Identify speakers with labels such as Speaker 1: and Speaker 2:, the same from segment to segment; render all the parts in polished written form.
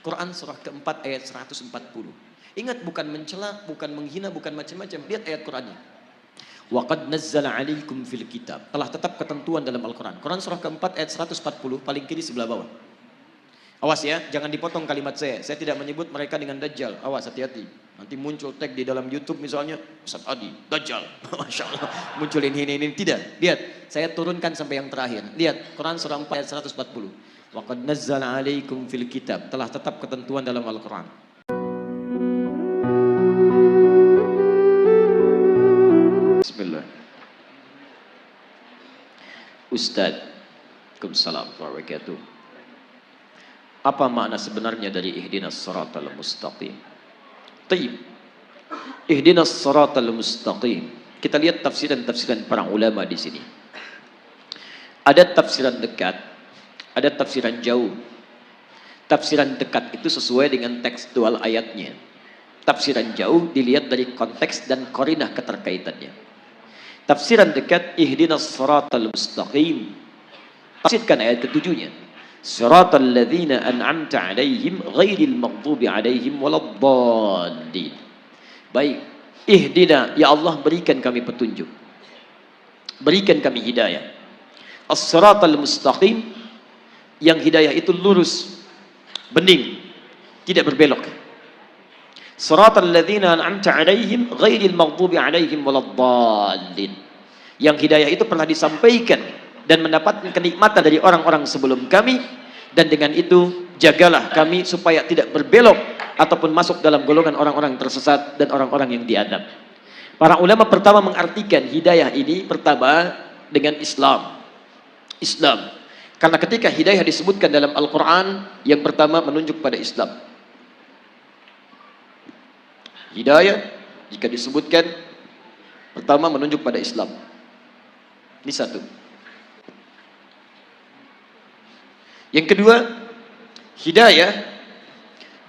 Speaker 1: Quran surah keempat ayat 140. Ingat, bukan mencela, bukan menghina, bukan macam-macam. Lihat ayat Qurannya. Wa qad nazzala 'alaikum fil kitab. Telah tetap ketentuan dalam Al-Quran. Quran surah keempat ayat 140, paling kiri sebelah bawah. Awas ya, jangan dipotong kalimat saya. Saya tidak menyebut mereka dengan Dajjal. Awas, hati-hati. Nanti muncul tag di dalam YouTube misalnya, Ustaz Adi, Dajjal. Masya Allah. Muncul ini. Tidak. Lihat, saya turunkan sampai yang terakhir. Lihat, Quran surah 4 ayat 140. Wa qad nazzala 'alaikum fil kitab. Telah tetap ketentuan dalam Al-Quran. Bismillah. Ustaz, Waalaikumsalam warahmatullahi wabarakatuh. Apa makna sebenarnya dari ihdinas siratal mustaqim? Taib. Ihdinas siratal mustaqim. Kita lihat tafsiran-tafsiran para ulama di sini. Ada tafsiran dekat, ada tafsiran jauh. Tafsiran dekat itu sesuai dengan tekstual ayatnya. Tafsiran jauh dilihat dari konteks dan qarinah keterkaitannya. Tafsiran dekat, ihdinas siratal mustaqim. Tafsirkan ayat ketujuhnya. Siratal ladzina an'amta 'alaihim ghairil maghdubi 'alaihim waladdallin. Baik, ihdina, ya Allah berikan kami petunjuk. Berikan kami hidayah. As-siratal mustaqim, yang hidayah itu lurus, bening, tidak berbelok. Siratal ladzina an'amta 'alaihim ghairil maghdubi 'alaihim waladdallin. Yang hidayah itu pernah disampaikan dan mendapatkan kenikmatan dari orang-orang sebelum kami, dan dengan itu jagalah kami supaya tidak berbelok ataupun masuk dalam golongan orang-orang tersesat dan orang-orang yang diadab. Para ulama pertama mengartikan hidayah ini pertama dengan Islam. Islam. Karena ketika hidayah disebutkan dalam Al-Quran, yang pertama menunjuk pada Islam. Hidayah jika disebutkan pertama menunjuk pada Islam. Ini satu. Yang kedua, hidayah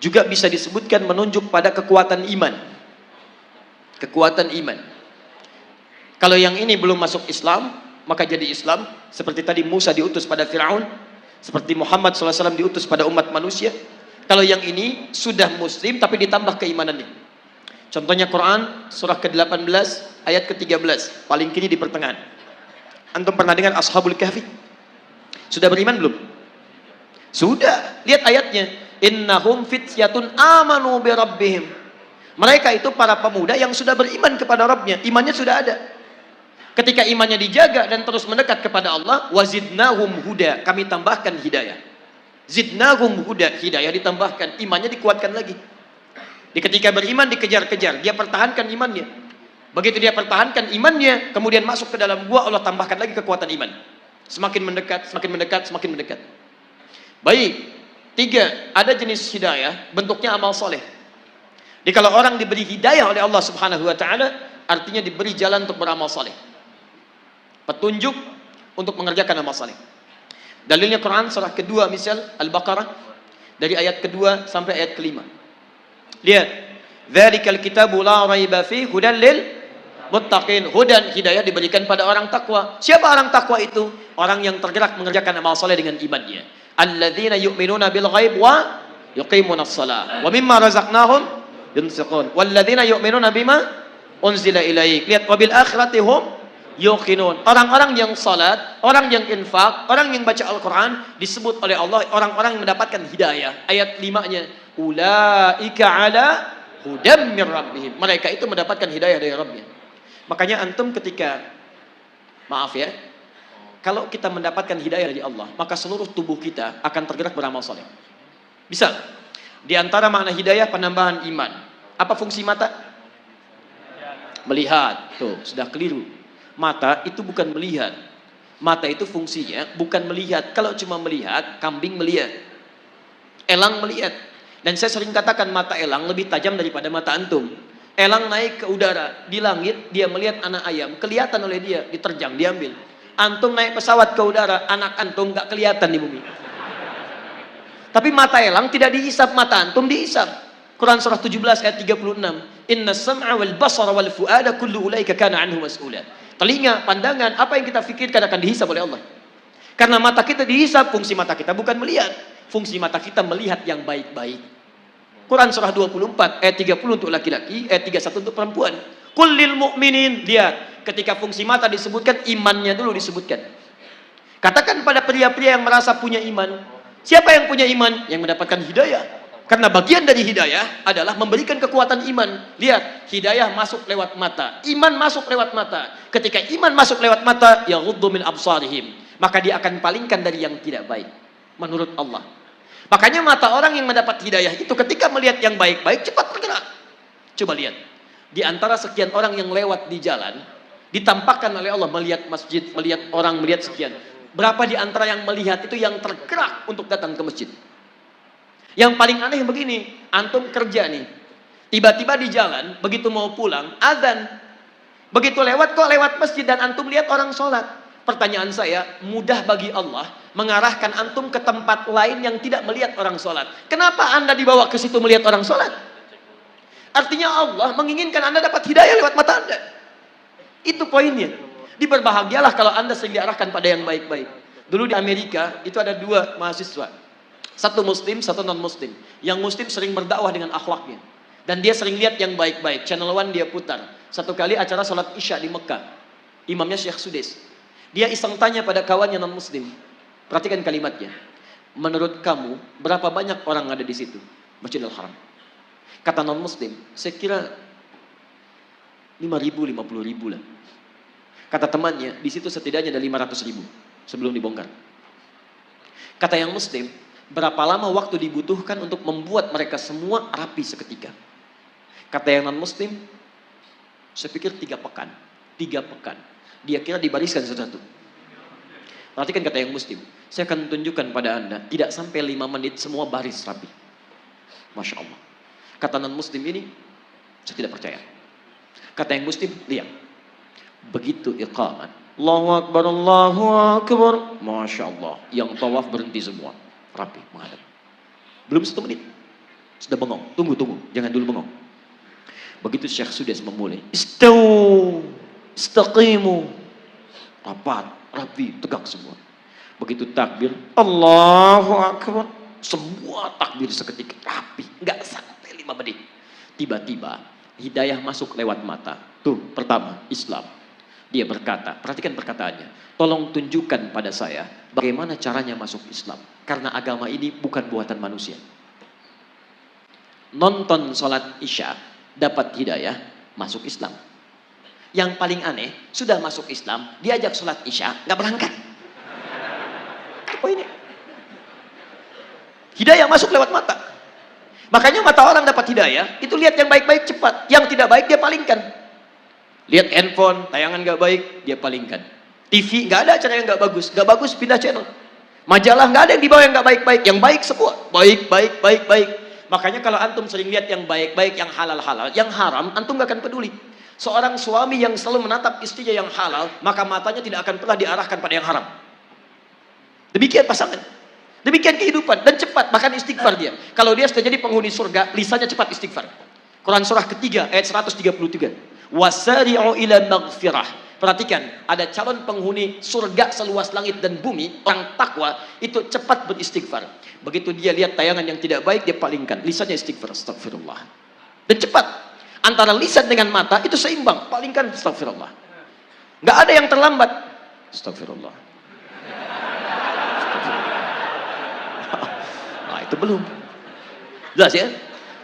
Speaker 1: juga bisa disebutkan menunjuk pada kekuatan iman. Kekuatan iman. Kalau yang ini belum masuk Islam, maka jadi Islam. Seperti tadi Musa diutus pada Fir'aun, seperti Muhammad SAW diutus pada umat manusia. Kalau yang ini sudah Muslim tapi ditambah keimanannya. Contohnya Quran surah ke-18 ayat ke-13, paling kiri di pertengahan. Antum pernah dengar Ashabul Kahfi? Sudah beriman belum? Sudah. Lihat ayatnya. Innahum fityatun amanu bi rabbihim. Mereka itu para pemuda yang sudah beriman kepada Rabbnya. Imannya sudah ada. Ketika imannya dijaga dan terus mendekat kepada Allah, wazidnahum huda. Kami tambahkan hidayah. Zidnahum huda. Hidayah ditambahkan. Imannya dikuatkan lagi. Ketika beriman dikejar-kejar. Dia pertahankan imannya. Begitu dia pertahankan imannya, kemudian masuk ke dalam gua, Allah tambahkan lagi kekuatan iman. Semakin mendekat, semakin mendekat, semakin mendekat. Baik, tiga, ada jenis hidayah, bentuknya amal soleh. Jadi kalau orang diberi hidayah oleh Allah Subhanahu Wa Taala, artinya diberi jalan untuk beramal soleh, petunjuk untuk mengerjakan amal soleh. Dalilnya Quran surah kedua, misal Al-Baqarah, dari ayat kedua sampai ayat kelima. Lihat, dzalikal kitabu la raiba fihi hudan lil muttaqin. Hudan, hidayah diberikan pada orang takwa. Siapa orang takwa itu? Orang yang tergerak mengerjakan amal soleh dengan imannya. Alladzina yu'minuna bil ghaib wa yuqimunas shalah wa mimma razaqnahum yunfiqun walladzina yu'minuna bima unzila ilaik. Lihat, wabil akhirati hum yuqinun. Orang-orang yang salat, orang yang infak, orang yang baca Al-Quran disebut oleh Allah orang-orang yang mendapatkan hidayah. Ayat 5-nya, ulaika ala hudam mir rabbihim. Mereka itu mendapatkan hidayah dari Rabbnya. Makanya antum ketika, maaf ya, kalau kita mendapatkan hidayah dari Allah, maka seluruh tubuh kita akan tergerak beramal soleh. Bisa. Di antara makna hidayah penambahan iman. Apa fungsi mata? Melihat. Tuh, sudah keliru. Mata itu bukan melihat. Mata itu fungsinya bukan melihat. Kalau cuma melihat, kambing melihat. Elang melihat. Dan saya sering katakan mata elang lebih tajam daripada mata antum. Elang naik ke udara, di langit dia melihat anak ayam, kelihatan oleh dia, diterjang, diambil. Antum naik pesawat ke udara, anak antum nggak kelihatan di bumi. Tapi mata elang tidak dihisap, mata antum dihisap. Quran surah 17 ayat 36. Inna sam'a wal basara wal fu'ada kullu ulaika kana anhu mas'ula. Telinga, pandangan, apa yang kita fikirkan akan dihisap oleh Allah. Karena mata kita dihisap, fungsi mata kita bukan melihat. fungsi mata kita melihat yang baik-baik. Quran surah 24 ayat 30 untuk laki-laki, ayat 31 untuk perempuan. Qul lil mu'minin, lihat, ketika fungsi mata disebutkan, imannya dulu disebutkan. Katakan pada pria-pria yang merasa punya iman, siapa yang punya iman? Yang mendapatkan hidayah. Karena bagian dari hidayah adalah memberikan kekuatan iman. Lihat, hidayah masuk lewat mata, iman masuk lewat mata. Ketika iman masuk lewat mata, yaghuddu min absarihim, maka dia akan palingkan dari yang tidak baik menurut Allah. Makanya mata orang yang mendapat hidayah itu ketika melihat yang baik-baik cepat bergerak. Coba lihat, di antara sekian orang yang lewat di jalan, ditampakkan oleh Allah melihat masjid, melihat orang, melihat sekian. Berapa di antara yang melihat itu yang tergerak untuk datang ke masjid? Yang paling aneh begini, antum kerja nih, tiba-tiba di jalan, begitu mau pulang, azan. Begitu lewat, kok lewat masjid dan antum lihat orang sholat. Pertanyaan saya, mudah bagi Allah mengarahkan antum ke tempat lain yang tidak melihat orang sholat. Kenapa anda dibawa ke situ melihat orang sholat? Artinya Allah menginginkan anda dapat hidayah lewat mata anda. Itu poinnya. Diberbahagialah kalau anda sering diarahkan pada yang baik-baik. Dulu di Amerika, itu ada dua mahasiswa. Satu muslim, satu non-muslim. Yang muslim sering berdakwah dengan akhlaknya. Dan dia sering lihat yang baik-baik. Channel One dia putar. Satu kali acara sholat isya di Mekah. Imamnya Syekh Sudes. Dia iseng tanya pada kawannya non-muslim. Perhatikan kalimatnya. Menurut kamu, berapa banyak orang ada di situ? Masjidil Haram. Kata non-muslim, saya kira 5.000, 50.000 lah. Kata temannya, di situ setidaknya ada 500.000 sebelum dibongkar. Kata yang muslim, berapa lama waktu dibutuhkan untuk membuat mereka semua rapi seketika? Kata yang non-muslim, saya pikir 3 pekan. 3 pekan. Dia kira dibariskan satu-satu. Perhatikan kata yang muslim, saya akan tunjukkan pada anda, tidak sampai 5 menit semua baris rapi. Masya Allah. Kata non-muslim ini, saya tidak percaya. Kata yang muslim, lihat. Begitu iqamat. Allahu Akbar, Allahu Akbar. Masya Allah. Yang tawaf berhenti semua. Rapi, menghadap. Belum 1 menit. Sudah bengong. Tunggu. Jangan dulu bengong. Begitu Syekh Sudes memulai. Istawu. Istaqimu. Rapat, rapi, tegak semua. Begitu takbir. Allahu Akbar. Semua takbir seketika. Rapi. Enggak sampai 5 menit. Tiba-tiba hidayah masuk lewat mata. Tuh, pertama, Islam. Dia berkata, perhatikan perkataannya. Tolong tunjukkan pada saya bagaimana caranya masuk Islam. Karena agama ini bukan buatan manusia. Nonton sholat isya, dapat hidayah, masuk Islam. Yang paling aneh, sudah masuk Islam, diajak sholat isya, nggak berangkat. Itu poinnya. Hidayah masuk lewat mata. Makanya mata orang dapat hidayah, itu lihat yang baik-baik cepat. Yang tidak baik dia palingkan. Lihat handphone, tayangan nggak baik, dia palingkan. TV nggak ada acara yang nggak bagus pindah channel. Majalah nggak ada yang dibawa yang nggak baik-baik, yang baik semua baik. Makanya kalau antum sering lihat yang baik-baik, yang halal-halal, yang haram, antum nggak akan peduli. Seorang suami yang selalu menatap istrinya yang halal, maka matanya tidak akan pernah diarahkan pada yang haram. Demikian pasangan, demikian kehidupan, dan cepat bahkan istighfar dia. Kalau dia sudah jadi penghuni surga, lisannya cepat istighfar. Quran surah ketiga ayat 133. Wasari'u ila maghfirah. Perhatikan, ada calon penghuni surga seluas langit dan bumi, orang takwa itu cepat beristighfar. Begitu dia lihat tayangan yang tidak baik, dia palingkan, lisannya istighfar, astagfirullah. Dan cepat, antara lisan dengan mata itu seimbang, palingkan, astagfirullah. Nggak ada yang terlambat, astagfirullah. Nah, itu belum. Jelas ya?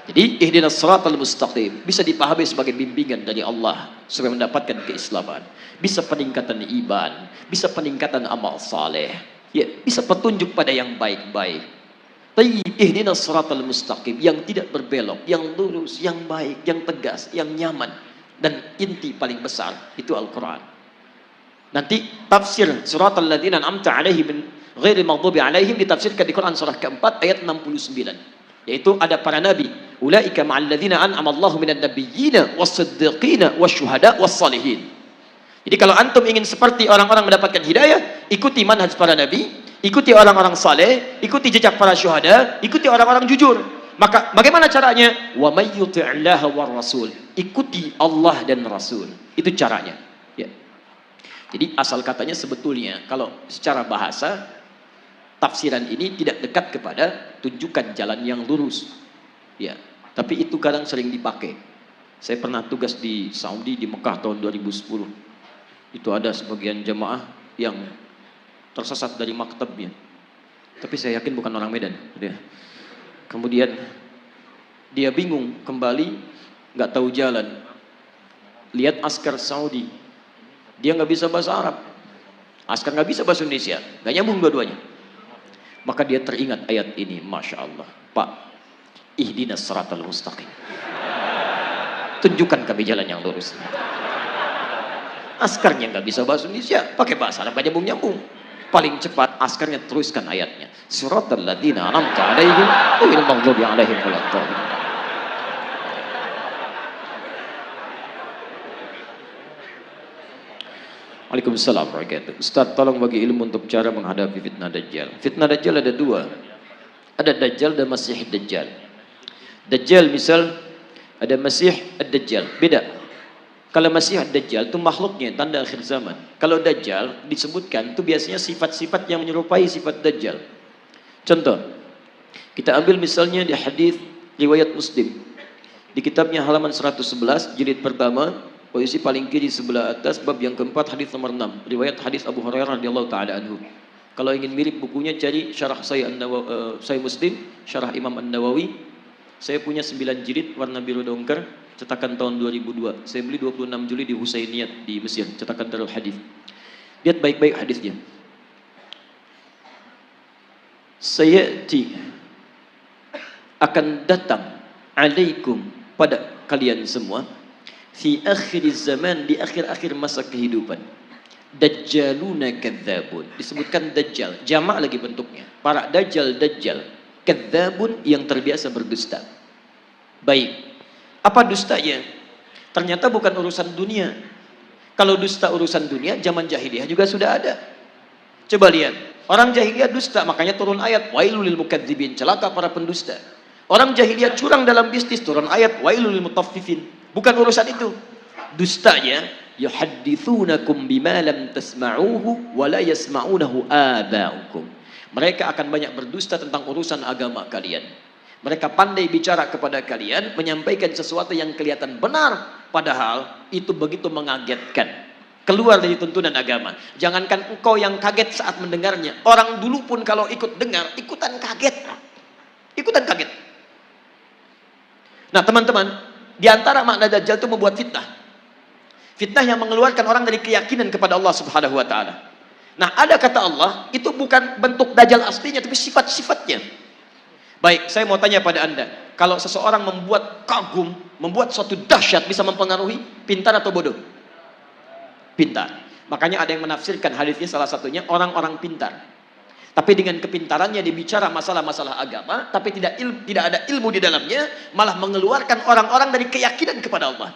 Speaker 1: Jadi ihdinas siratal mustaqim bisa dipahami sebagai bimbingan dari Allah supaya mendapatkan keislaman, bisa peningkatan iman, bisa peningkatan amal saleh, ya, bisa petunjuk pada yang baik-baik. Tayyib ihdinas siratal mustaqim, yang tidak berbelok, yang lurus, yang baik, yang tegas, yang nyaman, dan inti paling besar itu Al-Qur'an. Nanti tafsir siratal ladzina an'amta 'alaihim ghairil maghdubi 'alaihim ditafsirkan di Quran surah keempat ayat 69. Yaitu ada para nabi, ulaika ma'al ladzina an'ama Allahu minan nabiyyina was-siddiqina wasyuhada was-salihin. Jadi kalau antum ingin seperti orang-orang mendapatkan hidayah, ikuti manhaj para nabi, ikuti orang-orang saleh, ikuti jejak para syuhada, ikuti orang-orang jujur. Maka bagaimana caranya? Wa may yuti'illaha war rasul. Ikuti Allah dan Rasul. Itu caranya. Ya. Jadi asal katanya sebetulnya kalau secara bahasa tafsiran ini tidak dekat kepada tunjukkan jalan yang lurus. Ya, tapi itu kadang sering dipakai. Saya pernah tugas di Saudi, di Mekah tahun 2010. Itu ada sebagian jamaah yang tersesat dari maktabnya. Tapi saya yakin bukan orang Medan. Kemudian dia bingung kembali, nggak tahu jalan. Lihat askar Saudi, dia nggak bisa bahasa Arab. Askar nggak bisa bahasa Indonesia, nggak nyambung dua-duanya. Maka dia teringat ayat ini, Masya Allah. Pak, ihdinas siratal mustaqim. Tunjukkan kami jalan yang lurus. Askarnya nggak bisa bahasa Indonesia, pakai bahasa Arab nggak nyambung. Paling cepat askarnya teruskan ayatnya. Siratal ladzina an'amta 'alaihim ghairil maghdubi 'alaihim waladdallin. Waalaikumsalam warahmatullahi wabarakatuh. Ustaz, tolong bagi ilmu untuk cara menghadapi fitnah Dajjal. Fitnah Dajjal ada dua. Ada Dajjal dan Masih Dajjal. Dajjal misal, ada Masih Ad-Dajjal. Beda. Kalau Masih Ad-Dajjal itu makhluknya, tanda akhir zaman. Kalau Dajjal disebutkan itu biasanya sifat-sifat yang menyerupai sifat Dajjal. Contoh, kita ambil misalnya di hadis riwayat Muslim. Di kitabnya halaman 111, jilid pertama, posisi paling kiri sebelah atas, bab yang keempat, hadis nomor 6. Riwayat hadis Abu Hurairah radhiyallahu taala anhu. Kalau ingin mirip bukunya, cari syarah saya Muslim, syarah Imam An-Nawawi. Saya punya 9 jilid warna biru dongker, cetakan tahun 2002. Saya beli 26 Juli di Husainiyat di Mesir, cetakan Darul Hadis. Lihat baik-baik hadisnya. Sayati akan datang alaikum pada kalian semua fi akhir zaman, di akhir-akhir masa kehidupan, dajjaluna kadzabun. Disebutkan dajjal, jamak lagi bentuknya. Para dajjal, kadzabun yang terbiasa berdusta. Baik. Apa dustanya? Ternyata bukan urusan dunia. Kalau dusta urusan dunia, zaman jahiliyah juga sudah ada. Coba lihat, orang jahiliyah dusta, makanya turun ayat wailul lil mukadzibin, celaka para pendusta. Orang jahiliyah curang dalam bisnis, turun ayat wailul lil mutaffifin. Bukan urusan itu. Dustanya yuhadditsunakum bima lam tasma'uhu wa la yasma'unahu aba'ukum. Mereka akan banyak berdusta tentang urusan agama kalian. Mereka pandai bicara kepada kalian, menyampaikan sesuatu yang kelihatan benar, padahal itu begitu mengagetkan. Keluar dari tuntunan agama. Jangankan engkau yang kaget saat mendengarnya, orang dulu pun kalau ikut dengar, ikutan kaget. Ikutan kaget. Nah teman-teman, di antara makna Dajjal itu membuat fitnah. Fitnah yang mengeluarkan orang dari keyakinan kepada Allah Subhanahu wa taala. Nah, ada kata Allah, itu bukan bentuk Dajjal aslinya, tapi sifat-sifatnya. Baik, saya mau tanya pada Anda, kalau seseorang membuat kagum, membuat suatu dahsyat, bisa mempengaruhi, pintar atau bodoh? Pintar. Makanya ada yang menafsirkan hadisnya, salah satunya orang-orang pintar. Tapi dengan kepintarannya dia bicara masalah-masalah agama, tapi tidak ada ilmu di dalamnya, malah mengeluarkan orang-orang dari keyakinan kepada Allah.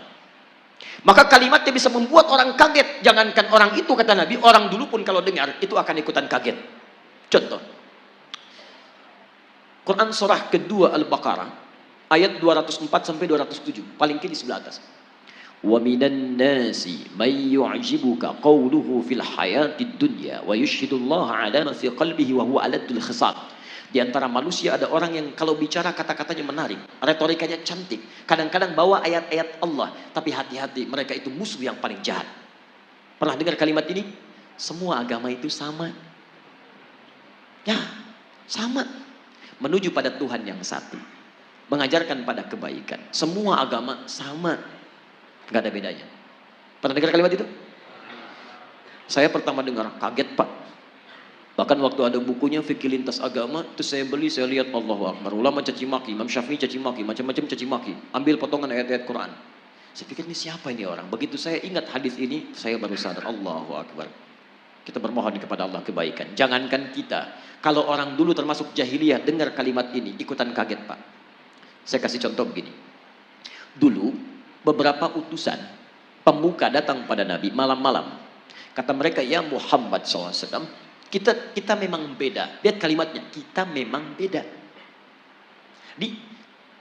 Speaker 1: Maka kalimatnya bisa membuat orang kaget. Jangankan orang itu, kata Nabi, orang dulu pun kalau dengar itu akan ikutan kaget. Contoh, Quran surah kedua Al-Baqarah ayat 204 sampai 207, paling kiri sebelah atas. Wa minan nasi may yu'jibuka qawluhu fil hayatid dunya wa yushhidullaha 'ala ma fi qalbihi wa huwa aladul khisab. Di antara manusia ada orang yang kalau bicara kata-katanya menarik, retorikanya cantik, kadang-kadang bawa ayat-ayat Allah, tapi hati-hati, mereka itu musuh yang paling jahat. Pernah dengar kalimat ini? Semua agama itu sama. Ya, sama. Menuju pada Tuhan yang satu, mengajarkan pada kebaikan. Semua agama sama, nggak ada bedanya. Pernah dengar kalimat itu? Saya pertama dengar, kaget Pak. Bahkan waktu ada bukunya Fikih Lintas Agama, itu saya beli, saya lihat Allahu Akbar. Ulama caci maki, Imam Syafi'i caci maki, macam-macam caci maki. Ambil potongan ayat-ayat Quran. Saya pikir ini siapa ini orang? Begitu saya ingat hadis ini, saya baru sadar, Allahu Akbar. Kita bermohon kepada Allah kebaikan. Jangankan kita, kalau orang dulu termasuk jahiliyah dengar kalimat ini, ikutan kaget Pak. Saya kasih contoh begini. Dulu beberapa utusan pemuka datang pada Nabi malam-malam. Kata mereka, ya Muhammad SAW, kita memang beda. Lihat kalimatnya, kita memang beda.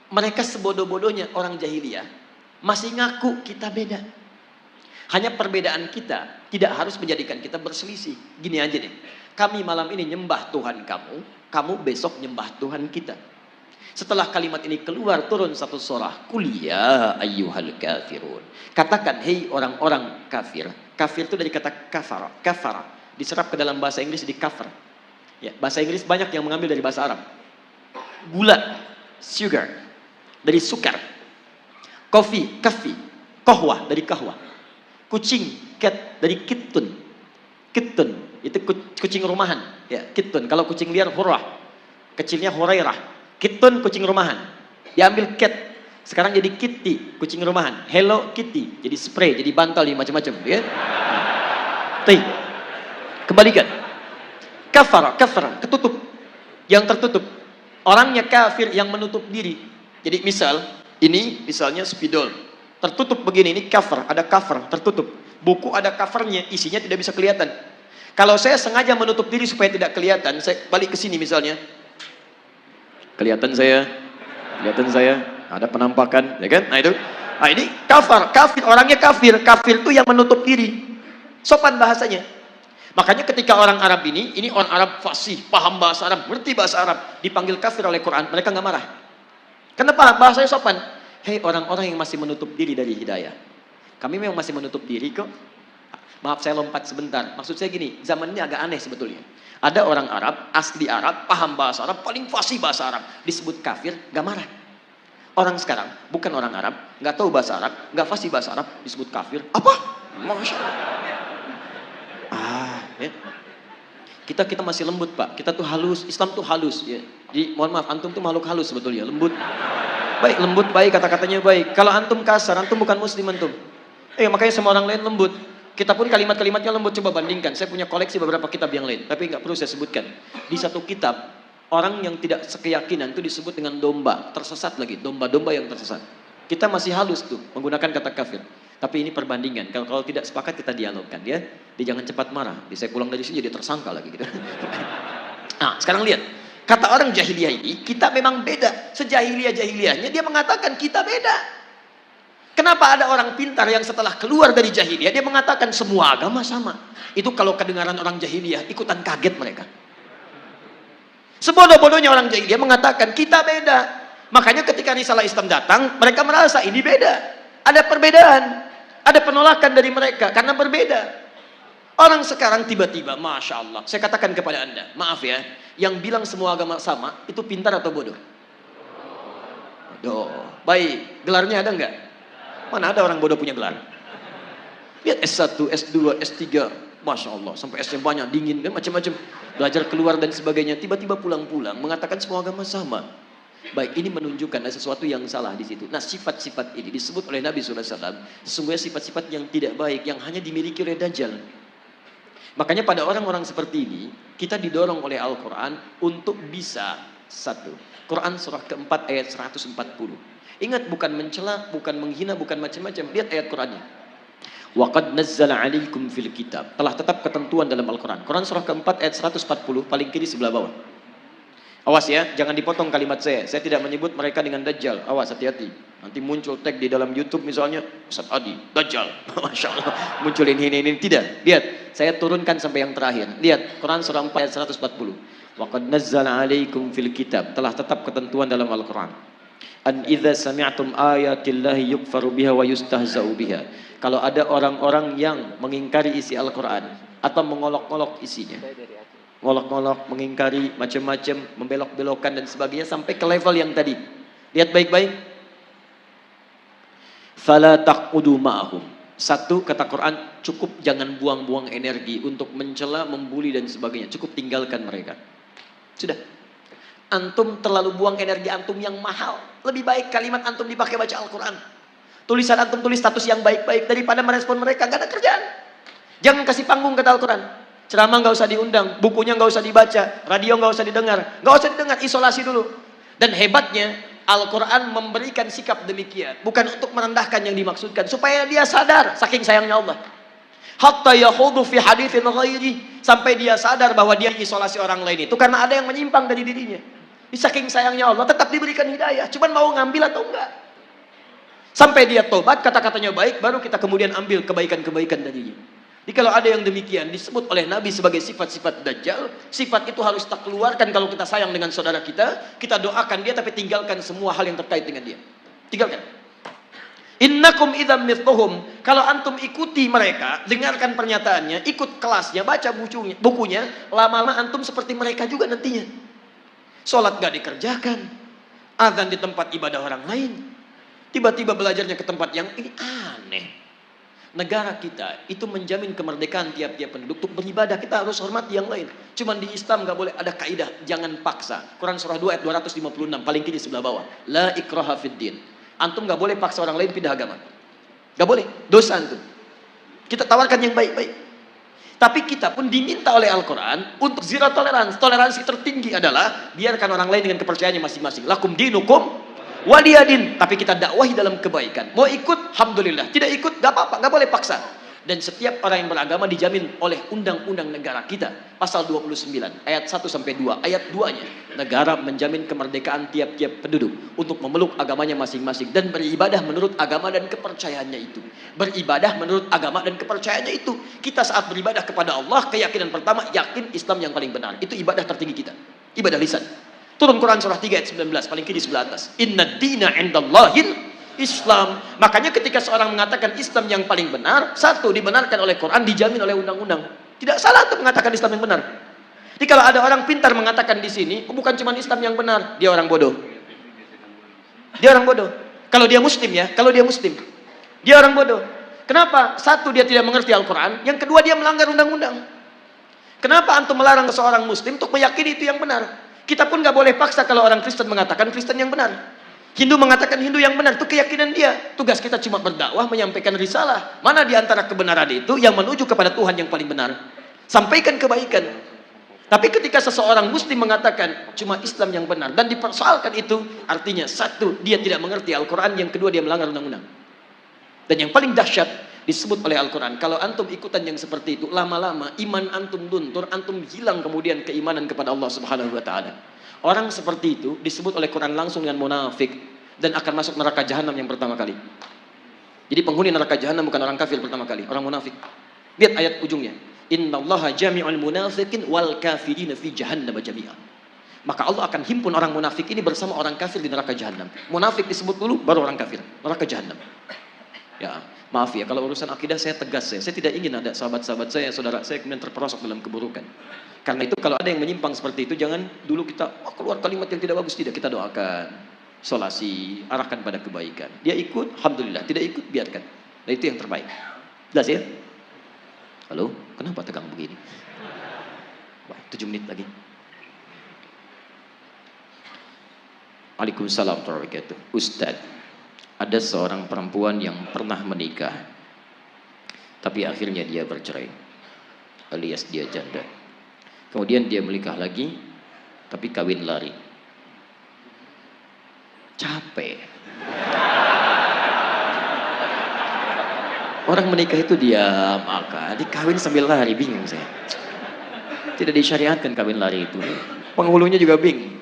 Speaker 1: Mereka sebodoh-bodohnya orang jahiliyah masih ngaku kita beda. Hanya perbedaan kita tidak harus menjadikan kita berselisih. Gini aja deh. Kami malam ini nyembah Tuhan kamu, kamu besok nyembah Tuhan kita. Setelah kalimat ini keluar, turun satu surah, Qul ya ayyuhal kafirun. Katakan, hei orang-orang kafir. Kafir itu dari kata kafara. Kafara diserap ke dalam bahasa Inggris di kafir. Ya, bahasa Inggris banyak yang mengambil dari bahasa Arab. Gula, sugar, dari sukar. Kopi, kafi. Kohwa, dari kahwa. Kucing, cat, dari kitun. Kitun, itu kucing rumahan. Ya, kitun. Kalau kucing liar, hurrah. Kecilnya hurairah. Kitun, kucing rumahan. Diambil cat. Sekarang jadi kitty, kucing rumahan. Hello Kitty, jadi spray, jadi bantal, jadi macam-macam. Ya. Kembalikan. Kafara, kafara, ketutup. Yang tertutup. Orangnya kafir yang menutup diri. Jadi misal, ini misalnya spidol. Tertutup begini, ini cover, ada cover, tertutup. Buku ada covernya, isinya tidak bisa kelihatan. Kalau saya sengaja menutup diri supaya tidak kelihatan, saya balik ke sini misalnya. Kelihatan saya, ada penampakan, ya kan? Nah itu, nah ini kafir, orangnya kafir. Kafir itu yang menutup diri. Sopan bahasanya. Makanya ketika orang Arab ini orang Arab fasih, paham bahasa Arab, ngerti bahasa Arab, dipanggil kafir oleh Quran, mereka nggak marah. Kenapa? Bahasanya sopan. Hei orang-orang yang masih menutup diri dari hidayah. Kami memang masih menutup diri kok. Maaf saya lompat sebentar. Maksud saya gini, zaman ini agak aneh sebetulnya. Ada orang Arab, asli Arab, paham bahasa Arab, paling fasih bahasa Arab. Disebut kafir, gak marah. Orang sekarang, bukan orang Arab, gak tahu bahasa Arab, gak fasih bahasa Arab, disebut kafir. Apa? Masya Allah. Ya. Kita masih lembut Pak. Kita tuh halus, Islam tuh halus. Ya. Jadi mohon maaf, antum tuh makhluk halus sebetulnya, lembut. Baik, lembut baik, kata-katanya baik. Kalau antum kasar, antum bukan muslim antum. Makanya semua orang lain lembut. Kita pun kalimat-kalimatnya lembut. Coba bandingkan. Saya punya koleksi beberapa kitab yang lain, tapi nggak perlu saya sebutkan. Di satu kitab, orang yang tidak sekeyakinan itu disebut dengan domba, tersesat lagi. Domba-domba yang tersesat. Kita masih halus tuh menggunakan kata kafir. Tapi ini perbandingan. Kalau tidak sepakat kita dialogkan ya. Dia jangan cepat marah. Saya pulang dari sini jadi tersangka lagi gitu. Nah, sekarang lihat. Kata orang jahiliyah ini, kita memang beda. Sejahiliyah-jahiliyahnya dia mengatakan kita beda. Kenapa ada orang pintar yang setelah keluar dari jahiliyah, dia mengatakan semua agama sama. Itu kalau kedengaran orang jahiliyah, ikutan kaget mereka. Sebodoh-bodohnya orang jahiliyah mengatakan kita beda. Makanya ketika risalah Islam datang, mereka merasa ini beda. Ada perbedaan. Ada penolakan dari mereka karena berbeda. Orang sekarang tiba-tiba, Masya Allah. Saya katakan kepada anda, maaf ya. Yang bilang semua agama sama, itu pintar atau bodoh? Bodoh. Baik, gelarnya ada enggak? Mana ada orang bodoh punya gelar? Lihat S1, S2, S3. Masya Allah, sampai S-nya banyak, dingin, kan macam-macam. Belajar keluar dan sebagainya. Tiba-tiba pulang-pulang, mengatakan semua agama sama. Baik, ini menunjukkan ada sesuatu yang salah di situ. Nah, sifat-sifat ini disebut oleh Nabi SAW. Sesungguhnya sifat-sifat yang tidak baik, yang hanya dimiliki oleh Dajjal. Makanya pada orang-orang seperti ini, kita didorong oleh Al-Quran untuk bisa satu. Quran surah keempat ayat 140. Ingat, bukan mencela, bukan menghina, bukan macam-macam. Lihat ayat Qurannya. Waqad nazzala 'alaikum fil kitab. Telah tetap ketentuan dalam Al-Quran. Quran surah keempat ayat 140, paling kiri sebelah bawah. Awas ya, jangan dipotong kalimat saya. Saya tidak menyebut mereka dengan Dajjal. Awas, hati-hati. Nanti muncul tag di dalam YouTube misalnya, Ustaz Adi, Dajjal. Masya Allah. Muncul ini. Tidak. Lihat, saya turunkan sampai yang terakhir. Lihat, Quran surah 4 ayat 140. Waqad nazzala 'alaikum fil kitab. Telah tetap ketentuan dalam Al-Quran. An idza sami'tum ayatillahi yukfaru biha wa yustahza'u biha. Kalau ada orang-orang yang mengingkari isi Al-Quran atau mengolok-olok isinya, ngolok-ngolok, mengingkari, macam-macam, membelok-belokkan dan sebagainya sampai ke level yang tadi. Lihat baik-baik. Fala taqudu ma'ahum. Satu, kata Quran, cukup jangan buang-buang energi untuk mencela, membuli dan sebagainya. Cukup tinggalkan mereka. Sudah. Antum terlalu buang energi antum yang mahal. Lebih baik kalimat antum dipakai baca Al-Quran. Tulisan antum tulis status yang baik-baik daripada merespon mereka. Gak ada kerjaan. Jangan kasih panggung kata Al-Quran. Ceramah nggak usah diundang, bukunya nggak usah dibaca, radio nggak usah didengar, isolasi dulu. Dan hebatnya Al-Quran memberikan sikap demikian, bukan untuk merendahkan yang dimaksudkan, supaya dia sadar saking sayangnya Allah. Hatta yakhudu fi haditsin ghairi, sampai dia sadar bahwa dia isolasi orang lain itu karena ada yang menyimpang dari dirinya. Saking sayangnya Allah tetap diberikan hidayah, cuman mau ngambil atau enggak. Sampai dia tobat, kata-katanya baik, baru kita kemudian ambil kebaikan-kebaikan darinya. Jadi kalau ada yang demikian disebut oleh Nabi sebagai sifat-sifat Dajjal, sifat itu harus kita keluarkan kalau kita sayang dengan saudara kita doakan dia tapi tinggalkan semua hal yang terkait dengan dia. Tinggalkan. Innakum idzam mithluhum. Kalau antum ikuti mereka, dengarkan pernyataannya, ikut kelasnya, baca bukunya, lama-lama antum seperti mereka juga nantinya. Salat gak dikerjakan, azan di tempat ibadah orang lain, tiba-tiba belajarnya ke tempat yang ini aneh. Negara kita itu menjamin kemerdekaan tiap-tiap penduduk untuk beribadah. Kita harus hormati yang lain. Cuman di Islam gak boleh ada kaidah, jangan paksa. Quran surah 2 ayat 256 paling kiri sebelah bawah. La ikraha fid din. Antum gak boleh paksa orang lain pindah agama. Gak boleh, dosa antum. Kita tawarkan yang baik-baik. Tapi kita pun diminta oleh Al-Quran untuk zero tolerance. Toleransi tertinggi adalah biarkan orang lain dengan kepercayaannya masing-masing. Lakum dinukum waliyadin. Tapi kita dakwahi dalam kebaikan. Mau ikut, alhamdulillah. Tidak ikut, gak apa-apa, gak boleh paksa. Dan setiap orang yang beragama dijamin oleh undang-undang negara kita. Pasal 29, ayat 1-2. Ayat 2-nya. Negara menjamin kemerdekaan tiap-tiap penduduk untuk memeluk agamanya masing-masing. Dan beribadah menurut agama dan kepercayaannya itu. Beribadah menurut agama dan kepercayaannya itu. Kita saat beribadah kepada Allah, keyakinan pertama, yakin Islam yang paling benar. Itu ibadah tertinggi kita. Ibadah lisan. Turun Quran surah 3 ayat 19, paling kiri sebelah atas. Inna dina indallahil Islam. Makanya ketika seorang mengatakan Islam yang paling benar, satu, dibenarkan oleh Quran, dijamin oleh undang-undang. Tidak salah untuk mengatakan Islam yang benar. Jadi kalau ada orang pintar mengatakan di sini, bukan cuma Islam yang benar, dia orang bodoh. Dia orang bodoh. Kalau dia muslim ya, kalau dia muslim, dia orang bodoh. Kenapa? Satu, dia tidak mengerti Al-Quran. Yang kedua, dia melanggar undang-undang. Kenapa antum melarang seorang muslim untuk meyakini itu yang benar? Kita pun gak boleh paksa kalau orang Kristen mengatakan Kristen yang benar. Hindu mengatakan Hindu yang benar, itu keyakinan dia. Tugas kita cuma berdakwah, menyampaikan risalah. Mana di antara kebenaran itu yang menuju kepada Tuhan yang paling benar? Sampaikan kebaikan. Tapi ketika seseorang muslim mengatakan cuma Islam yang benar dan dipersoalkan itu, artinya satu, dia tidak mengerti Al-Quran, yang kedua dia melanggar undang-undang. Dan yang paling dahsyat disebut oleh Al-Quran, kalau antum ikutan yang seperti itu, lama-lama iman antum luntur, antum hilang kemudian keimanan kepada Allah Subhanahu wa taala. Orang seperti itu disebut oleh Quran langsung dengan munafik dan akan masuk neraka jahanam yang pertama kali. Jadi penghuni neraka jahanam bukan orang kafir pertama kali, orang munafik. Lihat ayat ujungnya. Innallaha jami'ul munafiqin wal kafirina fi jahannam jami'a. Maka Allah akan himpun orang munafik ini bersama orang kafir di neraka jahanam. Munafik disebut dulu baru orang kafir, neraka jahanam. Ya, maaf ya kalau urusan akidah saya tegas saya tidak ingin ada sahabat-sahabat saya, saudara saya kemudian terperosok dalam keburukan. Karena itu kalau ada yang menyimpang seperti itu, jangan dulu kita keluar kalimat yang tidak bagus, tidak, kita doakan, solasi, arahkan pada kebaikan. Dia ikut, alhamdulillah, tidak ikut, biarkan. Nah itu yang terbaik. Jelas ya? Halo, kenapa tegang begini? Wah, 7 menit lagi. Waalaikumsalam warahmatullahi wabarakatuh. Ustaz, ada seorang perempuan yang pernah menikah, tapi akhirnya dia bercerai, alias dia janda. Kemudian dia menikah lagi, tapi kawin lari. Capek. Orang menikah itu diam, maka dikawin sambil lari, bingung saya. Tidak disyariatkan kawin lari itu. Penghulunya juga bingung.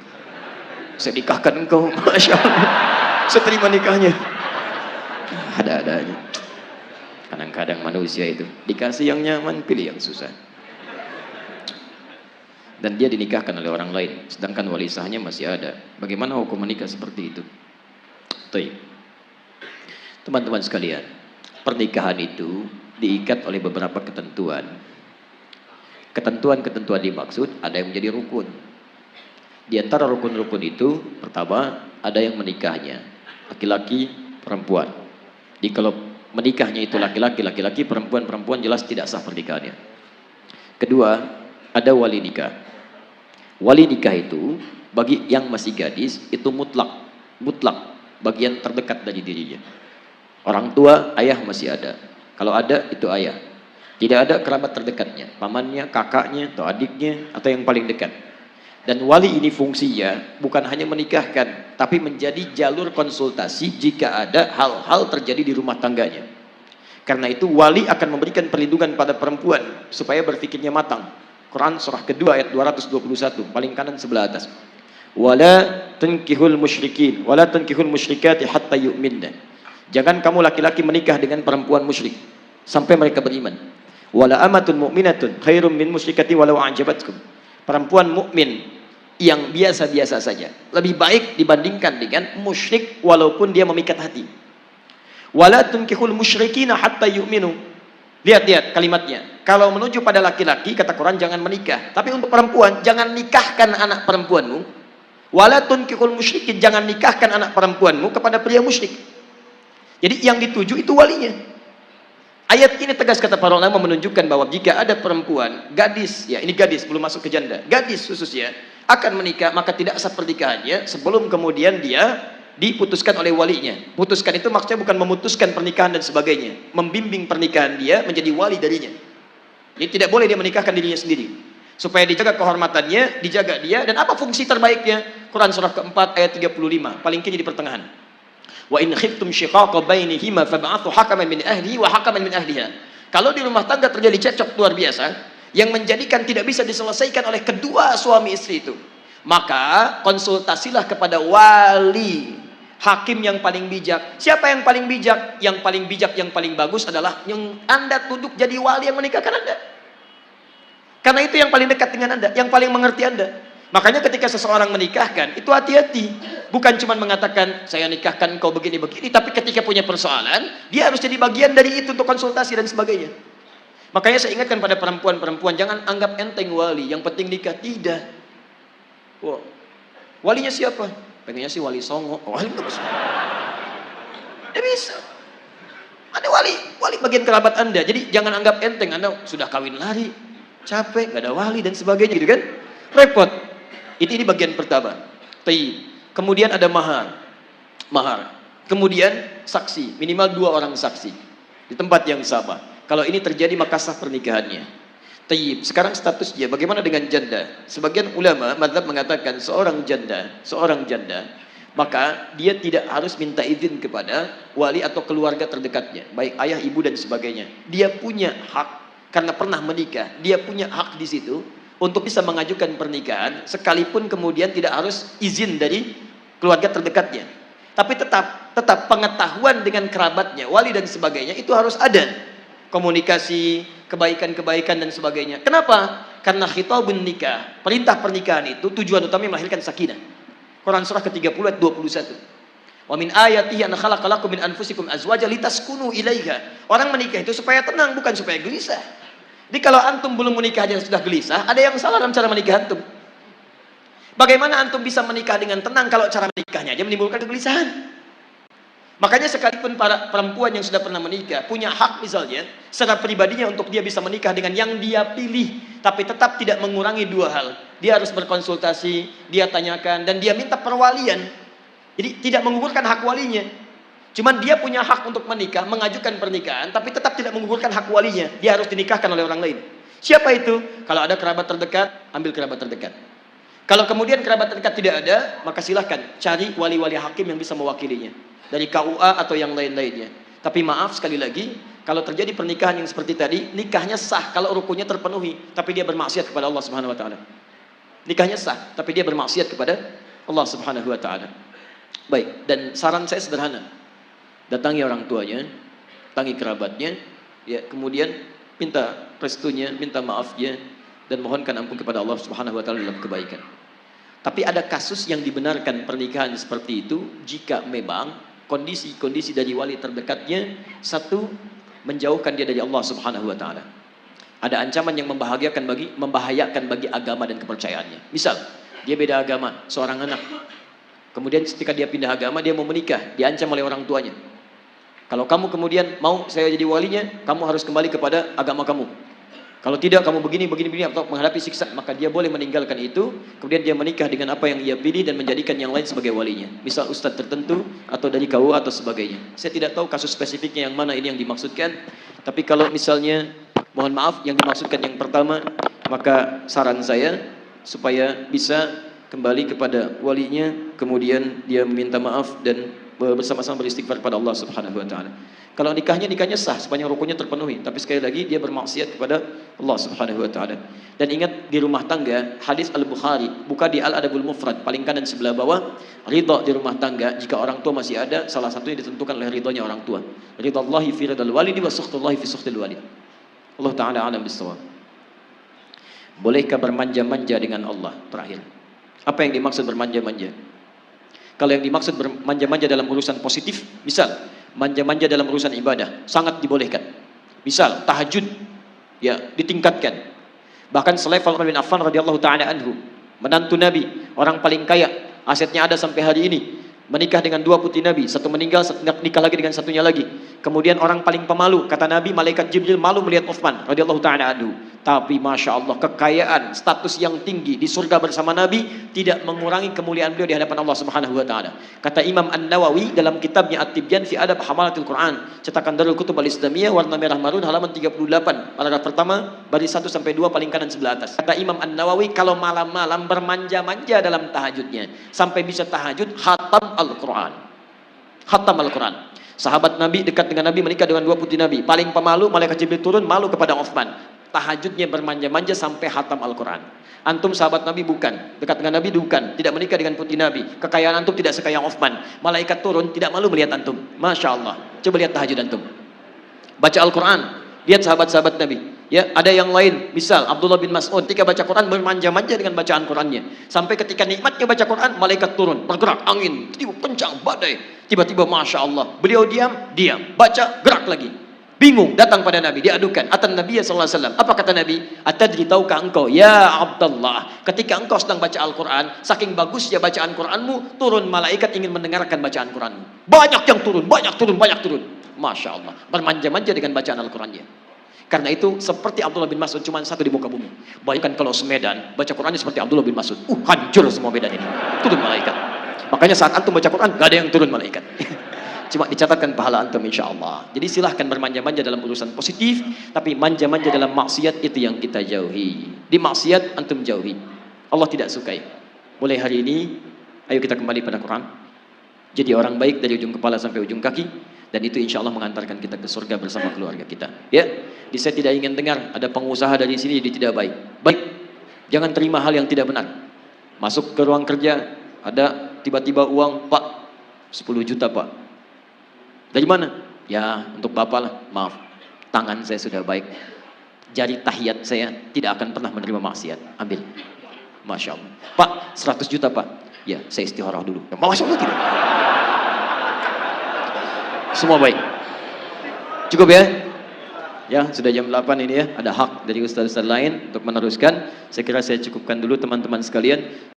Speaker 1: Saya nikahkan engkau, Masya Allah. Saya terima nikahnya. Ada-ada aja. Kadang-kadang manusia itu dikasih yang nyaman, pilih yang susah. Dan dia dinikahkan oleh orang lain, sedangkan wali sahnya masih ada. Bagaimana hukum menikah seperti itu? Teman-teman sekalian, pernikahan itu diikat oleh beberapa ketentuan. Ketentuan-ketentuan dimaksud ada yang menjadi rukun. Di antara rukun-rukun itu, pertama ada yang menikahnya, laki-laki, perempuan. Jadi kalau menikahnya itu laki-laki, perempuan, jelas tidak sah pernikahannya. Kedua, ada wali nikah. Wali nikah itu bagi yang masih gadis itu mutlak, bagian terdekat dari dirinya. Orang tua, ayah masih ada. Kalau ada itu ayah. Tidak ada kerabat terdekatnya, pamannya, kakaknya, atau adiknya, atau yang paling dekat. Dan wali ini fungsinya bukan hanya menikahkan, tapi menjadi jalur konsultasi jika ada hal-hal terjadi di rumah tangganya. Karena itu wali akan memberikan perlindungan pada perempuan supaya berpikirnya matang. Quran surah kedua ayat 221, paling kanan sebelah atas. Wala tankihul musyrikati hatta yu'minna. Jangan kamu laki-laki menikah dengan perempuan musyrik sampai mereka beriman. Wala amatun mu'minatun khairum min musyrikati walau a'jabatkum. Perempuan mukmin yang biasa-biasa saja lebih baik dibandingkan dengan musyrik walaupun dia memikat hati. Wala tunkihul musyrikina hatta yu'minu. Lihat kalimatnya. Kalau menuju pada laki-laki, kata Quran, jangan menikah. Tapi untuk perempuan, jangan nikahkan anak perempuanmu. Wala tunkihul musyrikin, jangan nikahkan anak perempuanmu kepada pria musyrik. Jadi yang dituju itu walinya. Ayat ini tegas, kata para ulama, menunjukkan bahwa jika ada perempuan, gadis, ya ini gadis, belum masuk ke janda, gadis khususnya, akan menikah, maka tidak sah pernikahannya sebelum kemudian dia diputuskan oleh walinya. Putuskan itu maksudnya bukan memutuskan pernikahan dan sebagainya, membimbing pernikahan dia menjadi wali darinya. Jadi tidak boleh dia menikahkan dirinya sendiri, supaya dijaga kehormatannya, dijaga dia. Dan apa fungsi terbaiknya? Quran surah keempat ayat 35, paling kiri di pertengahan. Wa in khiftum shiqaqa bainihima fab'athu hakaman min ahlihi wa hakaman min ahliha. Kalau di rumah tangga terjadi cekcok luar biasa yang menjadikan tidak bisa diselesaikan oleh kedua suami istri itu, maka konsultasilah kepada wali, hakim yang paling bijak. Siapa yang paling bijak? Yang paling bijak, yang paling bagus adalah yang Anda tunduk jadi wali yang menikahkan Anda. Karena itu yang paling dekat dengan Anda, yang paling mengerti Anda. Makanya ketika seseorang menikahkan, itu hati-hati. Bukan cuma mengatakan, saya nikahkan kau begini-begini, tapi ketika punya persoalan, dia harus jadi bagian dari itu untuk konsultasi dan sebagainya. Makanya saya ingatkan pada perempuan-perempuan, jangan anggap enteng wali, yang penting nikah. Tidak. Wow. Walinya siapa? Pengennya sih wali Songo. Oh, wali bagus. Tidak bisa. Ada wali bagian kerabat Anda. Jadi jangan anggap enteng, Anda sudah kawin lari, capek, gak ada wali dan sebagainya gitu kan. Repot. Ini bagian pertama. Kemudian ada mahar. Kemudian saksi, minimal 2 orang saksi di tempat yang sama. Kalau ini terjadi maka sah pernikahannya. Sekarang statusnya bagaimana dengan janda? Sebagian ulama mazhab mengatakan seorang janda maka dia tidak harus minta izin kepada wali atau keluarga terdekatnya, baik ayah, ibu dan sebagainya. Dia punya hak karena pernah menikah, dia punya hak di situ untuk bisa mengajukan pernikahan, sekalipun kemudian tidak harus izin dari keluarga terdekatnya. Tapi tetap pengetahuan dengan kerabatnya, wali dan sebagainya, itu harus ada. Komunikasi, kebaikan-kebaikan dan sebagainya. Kenapa? Karena khitabun nikah, perintah pernikahan itu tujuan utamanya melahirkan sakinah. Quran surah ke-30 ayat 21. Wa min ayatihi an khalaqalakum min anfusikum azwaja litaskunu ilaiha. Orang menikah itu supaya tenang, bukan supaya gelisah. Jadi kalau antum belum menikah aja sudah gelisah, ada yang salah dalam cara menikah antum. Bagaimana antum bisa menikah dengan tenang kalau cara menikahnya aja menimbulkan kegelisahan? Makanya sekalipun para perempuan yang sudah pernah menikah punya hak misalnya secara pribadinya untuk dia bisa menikah dengan yang dia pilih, tapi tetap tidak mengurangi 2 hal. Dia harus berkonsultasi, dia tanyakan, dan dia minta perwalian. Jadi tidak menggugurkan hak walinya. Cuman dia punya hak untuk menikah, mengajukan pernikahan, tapi tetap tidak menggugurkan hak walinya. Dia harus dinikahkan oleh orang lain. Siapa itu? Kalau ada kerabat terdekat, ambil kerabat terdekat. Kalau kemudian kerabat terdekat tidak ada, maka silahkan cari wali-wali hakim yang bisa mewakilinya. Dari KUA atau yang lain-lainnya. Tapi maaf sekali lagi, kalau terjadi pernikahan yang seperti tadi, nikahnya sah kalau rukunnya terpenuhi, tapi dia bermaksiat kepada Allah Subhanahu wa taala. Nikahnya sah, tapi dia bermaksiat kepada Allah Subhanahu wa taala. Baik, dan saran saya sederhana. Datangi orang tuanya, datangi kerabatnya, ya, kemudian minta restunya, minta maafnya, dan mohonkan ampun kepada Allah Subhanahu wa taala dalam kebaikan. Tapi ada kasus yang dibenarkan pernikahan seperti itu jika memang kondisi-kondisi dari wali terdekatnya, satu, menjauhkan dia dari Allah Subhanahu wa taala. Ada ancaman yang membahayakan bagi agama dan kepercayaannya. Misal, dia beda agama, seorang anak. Kemudian ketika dia pindah agama, dia mau menikah, diancam oleh orang tuanya. Kalau kamu kemudian mau saya jadi walinya, kamu harus kembali kepada agama kamu. Kalau tidak, kamu begini atau menghadapi siksa, maka dia boleh meninggalkan itu. Kemudian dia menikah dengan apa yang ia pilih dan menjadikan yang lain sebagai walinya. Misal ustadz tertentu atau dari KUA atau sebagainya. Saya tidak tahu kasus spesifiknya yang mana ini yang dimaksudkan. Tapi kalau misalnya, mohon maaf, yang dimaksudkan yang pertama, maka saran saya supaya bisa kembali kepada walinya, kemudian dia meminta maaf dan bersama-sama beristighfar kepada Allah Subhanahu wa taala. Kalau nikahnya sah sepanjang rukunnya terpenuhi, tapi sekali lagi dia bermaksiat kepada Allah Subhanahu wa taala. Dan ingat, di rumah tangga, hadis Al-Bukhari, buka di Al-Adabul Mufrad paling kanan sebelah bawah, ridha di rumah tangga jika orang tua masih ada, salah satunya ditentukan oleh ridhonya orang tua. Ridallahi fi ridal walidi wa sukhtullahi fi sukhtil walid. Allah Ta'ala alam bisawab. Bolehkah bermanja-manja dengan Allah? Terakhir, apa yang dimaksud bermanja-manja? Kalau yang dimaksud bermanja-manja dalam urusan positif, misal manja-manja dalam urusan ibadah, sangat dibolehkan. Misal tahajud, ya, ditingkatkan. Bahkan selevel Utsman bin Affan radhiyallahu taala anhu, menantu Nabi, orang paling kaya, asetnya ada sampai hari ini, menikah dengan dua putri Nabi, satu meninggal, satu nikah lagi dengan satunya lagi. Kemudian orang paling pemalu, kata Nabi, malaikat Jibril malu melihat Utsman radhiyallahu taala anhu. Tapi masya Allah, kekayaan, status yang tinggi di surga bersama Nabi tidak mengurangi kemuliaan beliau di hadapan Allah Subhanahu wa taala. Kata Imam An-Nawawi dalam kitabnya At-Tibyan fi Adab Hamalatil Quran, cetakan Darul Kutub Al-Islamiyah, warna merah marun, halaman 38, paragraf pertama, baris 1 sampai 2 paling kanan sebelah atas. Kata Imam An-Nawawi, kalau malam-malam bermanja-manja dalam tahajudnya sampai bisa tahajud khatam Al-Quran. Khatam Al-Quran. Sahabat Nabi dekat dengan Nabi, menikah dengan dua putri Nabi. Paling pemalu, malaikat Jibril turun malu kepada Utsman. Tahajudnya bermanja-manja sampai khatam Al-Quran. Antum sahabat Nabi bukan, dekat dengan Nabi bukan, tidak menikah dengan putri Nabi, kekayaan antum tidak sekaya Utsman, malaikat turun tidak malu melihat antum. Masya Allah. Coba lihat tahajud antum, baca Al-Quran, lihat sahabat-sahabat Nabi. Ya, ada yang lain, misal Abdullah bin Mas'ud ketika baca Quran bermanja-manja dengan bacaan Qurannya, sampai ketika nikmatnya baca Quran, malaikat turun, bergerak angin, tiup kencang badai, tiba-tiba Masya Allah, beliau diam, baca, gerak lagi. Bingung, datang pada Nabi, diadukan. Atan Nabi sallallahu alaihi wasallam. Apa kata Nabi? Atadri, tahukah engkau, ya Abdullah, ketika engkau sedang baca Al-Quran, saking bagusnya bacaan Quranmu, turun malaikat ingin mendengarkan bacaan Quranmu. Banyak yang turun, banyak turun. Masya Allah, bermanja-manja dengan bacaan Al-Qurannya. Karena itu seperti Abdullah bin Mas'ud, cuma satu di muka bumi. Bayangkan kalau semedan baca Qurannya seperti Abdullah bin Mas'ud, hancur semua medan ini, turun malaikat. Makanya saat antum baca Quran, gak ada yang turun malaikat. Cuma dicatatkan pahala antum insya Allah. Jadi silahkan bermanja-manja dalam urusan positif, tapi manja-manja dalam maksiat itu yang kita jauhi. Di maksiat antum jauhi, Allah tidak sukai. Mulai hari ini, ayo kita kembali pada Quran. Jadi orang baik dari ujung kepala sampai ujung kaki, dan itu insya Allah mengantarkan kita ke surga bersama keluarga kita. Ya, jadi saya tidak ingin dengar ada pengusaha dari sini jadi tidak baik. Baik, jangan terima hal yang tidak benar. Masuk ke ruang kerja, ada tiba-tiba uang, Pak, 10 juta Pak. Dari mana? Ya, untuk Bapak lah. Maaf, tangan saya sudah baik, jari tahiyat saya tidak akan pernah menerima maksiat. Ambil. Masya Allah. Pak, 100 juta Pak. Ya, saya istikharah dulu. Ya, Masya Allah tidak. Semua baik. Cukup ya? Ya, sudah jam 8 ini ya. Ada hak dari ustaz-ustaz lain untuk meneruskan. Saya kira saya cukupkan dulu teman-teman sekalian.